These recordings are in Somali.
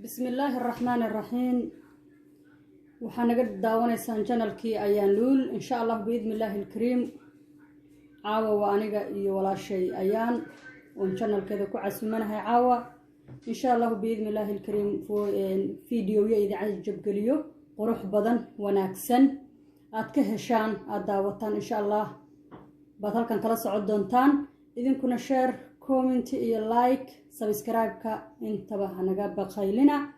بسم الله الرحمن الرحيم. وحنقد داونيسان جانلكي أيان لول إن شاء الله بإذن الله الكريم. عاوة وأنيقا ولا شيء أيان وإن جانل كذا كوعس منها عاوة إن شاء الله بإذن الله الكريم فيديو إذا عجب قليو قروح بدن وناكسن أتكهشان أداوتان إن شاء الله بطل كان كلا صعود دونتان إذن كنا شير كومنت إيه لايك سبسكرايب كا انتبه هنجا بخيلنا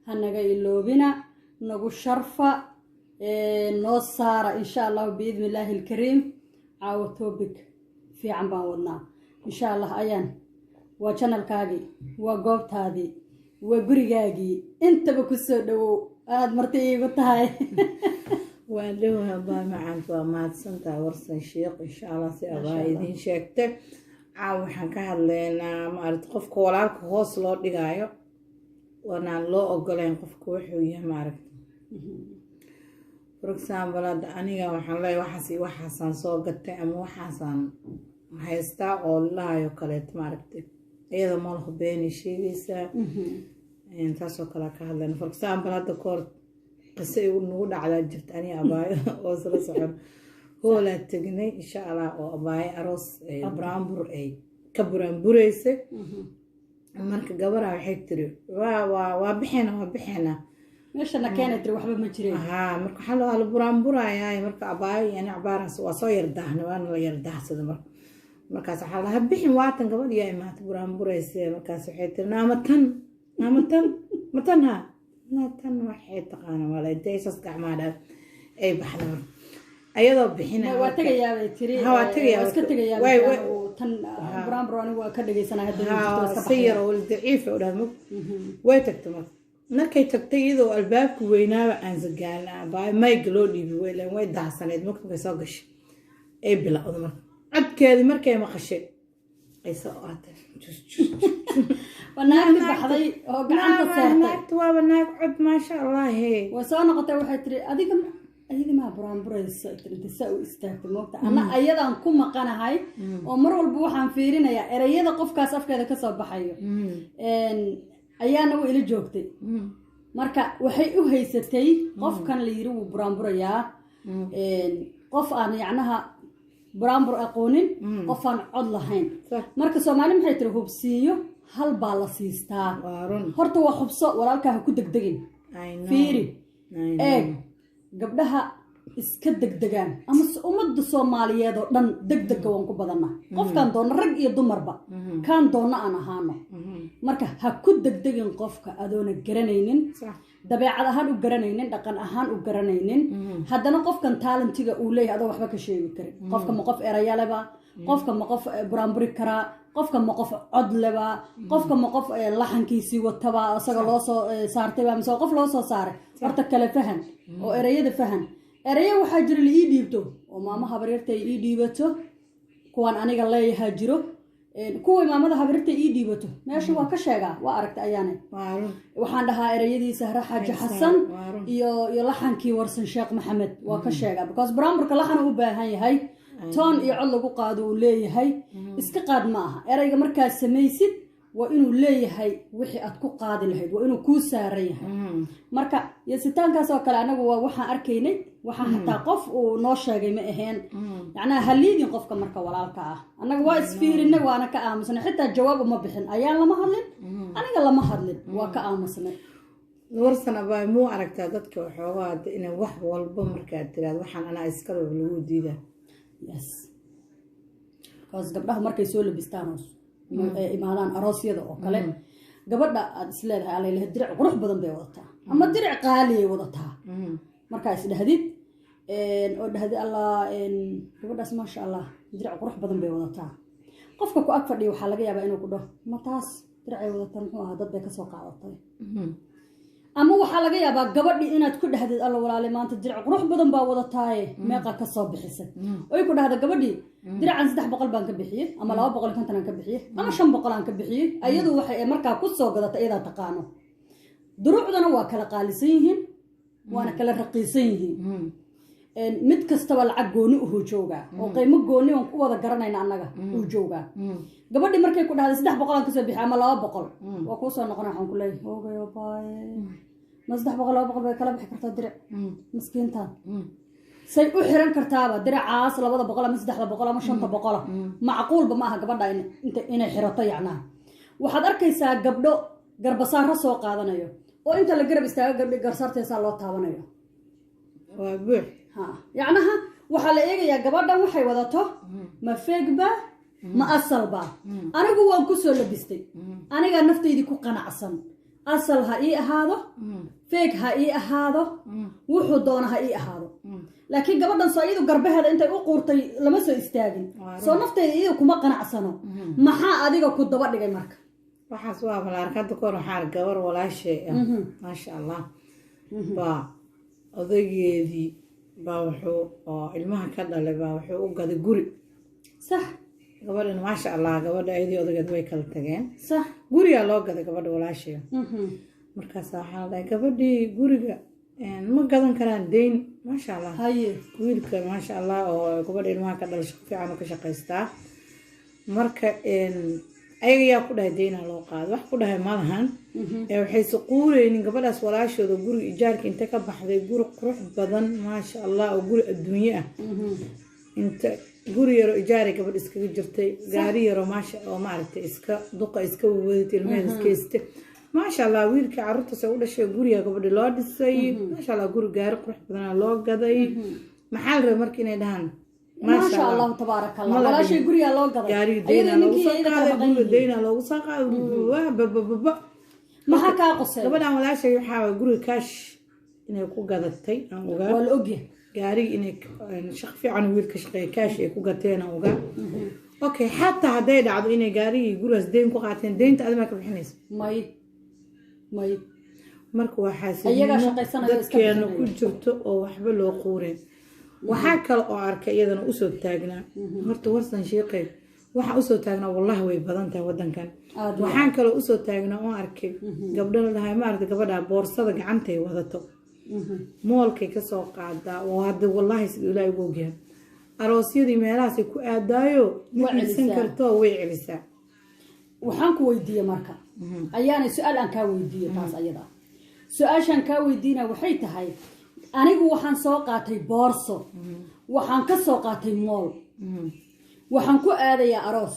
هنجا يلوبنا نقول شرفة نصار إن شاء الله بإذن الله الكريم عاو توبك في عم باودنا إن شاء الله أيان وشانل كاجي وقوت هذه وقريجاجي أنت بكسر مرتي قلت هاي وعندها باي معان فمات سنتا ورسن شيق إن شاء الله سأبايدين شكتك عاو حنكها لنا ما أرد قفك ولا هوس لو دقايو وانا لو أقولين قفك وحوية ما أرد for example أنيقا وحن لاي وحسن صوغتي أما وحسن هايستا أو لا يوكاليت ما أرد إذا ماله بيني شيء انتاسو كلا كهلنا for example هذا كورت قصي ونقول على جبت أني أباي وصل صعب هو لا تجني إن شاء الله أباي أروس برامبر أي كبرامبريسة مرك جبرة وحيتري وبحنا مش أنا كانت روح بمجري مرك حلو على برامبرة يا مرك أباي يعني عبارة وصاير دهن وأنا يرده صدق مرك سحلا هبحين واتن قبل يا إما برامبريسة مرك سحيتري نامتن ناتن waxay taqaan wala intay sasqacmaada ay baxdo ayadoo bixina waa tagayaa tiri iska tagayaa way tan brambro anigu waa ka dhageysanahay hadda iska sayir oo daciif oo dhamo way tagtay markay tagtay iyadoo albaabku weynaaba aan sagaalna baa may galo dhibi weelan way daahsaneed markay soo gashay ay bilowdo codkeedii markay maqashay ay soo ortay وناك بحضي أو قعدت سرتي ناك وابناك عد ما شاء الله هي وصانا قطع واحد تري أديك ما برامبرز تسوي استخدموك أنا أيضا نكون مقانا هاي ومروا البوحان فيرنا يا أريدا قف كاسف كذا كسب بحيو إن أيانا وإلى جوكتي مركا وحي وهي ستي قف كان اللي يرو برامبريا إن قف أنا يعناها برامبر أقونين قف أنا عضلهين مركا سومالي محيط رهوب سيو hal baa la siistaa horta waa xubso walaalkaa ku degdegin fiiri eeg gabdhaha iska degdegaan ama ummadda Soomaaliyeed oo dhan degdega waan ku badana qofkan doona rag iyo dumarba kan doona aan ahaano marka ha ku degdegin qofka adoona garanaynin dabeecad ahaan u garanaynin dhaqan ahaan u garanaynin haddana qofkan talentiga uu leeyahay adoo waxba ka sheegi karin qofka ma qof erayaleba qofka ma qof bramburi kara qofka ma qof cod leba qofka ma qof laxankiisii wataba asaga loo soo saartay ama qof loo soo saaray horta kala fahan oo erayada fahan eraya waxa jira la ii dhiibto oo maama habaryartay ii dhiibato kuwan aniga leeyahay jiro kuwa maamada habaryartay ii dhiibato meesha waa ka sheegaa waa aragtay ayaanay waxaan dhahaa erayadiisa Xaaji Xasan iyo laxankii warsan Sheekh Maxamed waa ka sheegaa because bramburka laxan u baahan yahay toon iyo cod lagu qaado uu leeyahay iska qaad ma aha erayga markaa samaysid waa inuu leeyahay wixii aad ku qaadi lahayd waa inuu ku saaran yahay marka yeesitaankaas oo kale anagu waa waxaan arkaynay waxaan hataa qof uu noo sheegay ma ahayn yacnaa haliidin qofka marka walaalka ah anaga waa isfiirinay waana ka aamusnay xitaa jawaab uma bixin ayaan lama hadlin aniga lama hadlin waa ka aamusnay warsan abay muu aragtaa dadka waxoogaa inay wax walba markaa tiraad waxaan anaa iska lagu diidaa yes because gabdhaha markay soo labistaan imaadaan aroosyada oo kale gabadha aad isleedahay alla ilahay dirac qurux badan bay wadataa ama dirac qaali ay wadataa markaa is dhahdid oo dhahdid allah gabadhaas ma sha Allah dirac qurux badan bay wadataa qofka ku ag fadhiyo waxa laga yaabaa inuu ku dhaho ma taas dirac ay wadataa muxuu ahaa dad bay ka soo qaadatay ama waxa laga yaabaa gabadhi inaad ku dhahdid alla walaale maanta dirac qurux badan baa wadataa meeqa ka soo bixisay oo ay ku dhahdo gabadhi diracan 300 baan ka bixiyay ama 250 aan ka bixiyay ama 500 aan ka bixiyay ayadu waxay markaa ku soo gadatay iyada taqaano duruucdana waa kala qaalisan yihiin waana kala raqiisan yihiin mid kastaba lacag gooni u joogaa oo qiimo gooni aan ku wada garanayna annaga uu joogaa gabadhi markay ku dhahday 300 aan ka soo bixi ama 200 waa ku soo noqonaa waxaan ku leeyahay hoogayo baay ma 300 200 bay kala bixi kartaa dirac miskiintaan say u xiran kartaaba diracaas 200 ama 300 ama 500 macquulba ma aha gabadha inay xirato yacnaa waxaad arkaysaa gabdho garbasaaro soo qaadanayo oo inta la garab istaago gabdhi garsaarteesa loo taabanayo waa buux yacnaha waxaa la eegayaa gabadhan waxay wadato ma feegba ma asalba anigu waan ku soo labistay aniga nafteydii ku qanacsan asal ha ii ahaado feeg ha ii ahaado wuxuu doona ha ii ahaado laakiin gabadhan soo iyadu garbaheeda intay u quurtay lama soo istaagin soo nafteyda iyadu kuma qanacsano maxaa adiga ku daba dhigay marka waxaas waa malaarkada koor waxaa gabar walaashay maasha allah baa odaygeedii baa wuxuu oo ilmaha ka dhalay baa wuxuu u gaday guri sax gabadhan maasha allah gabadha ayadii odageed way kala tageen sax gurigaa loo gaday gabadha walaashay markaas waxaa la dhahay gabadhii guriga ma gadan karaan deyn maasha allah haye wiilka maasha allah oo gabadha ilmaha ka dhalay shaqo fiican ka shaqaystaa marka ayaga yaa ku dhahay deynaa loo qaado wax ku dhahay malahan waxay suquureynin gabadhaas walaashooda guriga ijaarka inta ka baxday guri qurux badan maasha allah oo guri adduunye ah inta guri yaro ijaari gabadh iskaga jirtay gaari yaro maasha oo maaragtay iska duqa iska wadatay ilmaheeda iska istay maasha allah wiilka carruurtaas u dhashay guriga gabadha loo dhisay maasha allah guri gaari qurux badan loo gaday maxaa la rabay marka inay dhahaan maasha allah tabaaraka allah walaashay guriga loo gaday gaari deynaa loogu soo qaaday guriga deynaa loogu soo qaaday waa bababa maxaa kaa qosay gabadhan walaashay waxaa guriga kaash inay ku gadatay aan ogaa waa la ogyahay gaariga inay shaqo fiican wiilka shaqeeya kaash ay ku gateen aan ogaa okay xataa hadday dhacdo inay gaarigii gurigaas deyn ku qaateen deynta adimaa ka bixinaysa may marka waxaa dadkeena ku jirto oo waxba loo quureen waxaa kale oo arkay iyadana usoo taagnaa horta warsan sheeqay waxaa usoo taagnaa wallahi way badan tahay wadankan waxaan kaloo usoo taagnaa oo arkay gabdho la dhahay maaragtay gabadha boorsada gacantay wadato moolkay kasoo qaadaa oo hadda wallahi sida ilaahay ugu ogyahay aroosyadii meelahaasay ku aadaayo ma celisan karto way celisaa waxaan ku weydiiyey marka ayaana su-aal aan kaa weydiiyey taas ayada su-aashaan kaa weydiina waxay tahay anigu waxaan soo qaatay boorso waxaan ka soo qaatay mool waxaan ku aadayaa aroos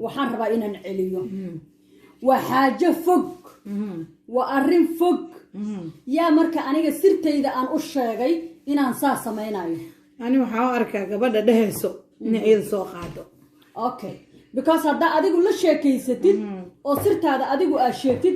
waxaan rabaa inaan celiyo waa xaajo fog waa arrin fog yaa marka aniga sirtayda aan u sheegay inaan saa samaynayo ani waxaa u arkaa gabadha dhehayso inay iyada soo qaado okay because haddaa adigu la sheekaysatid oo sirtaada adigu aad sheegtid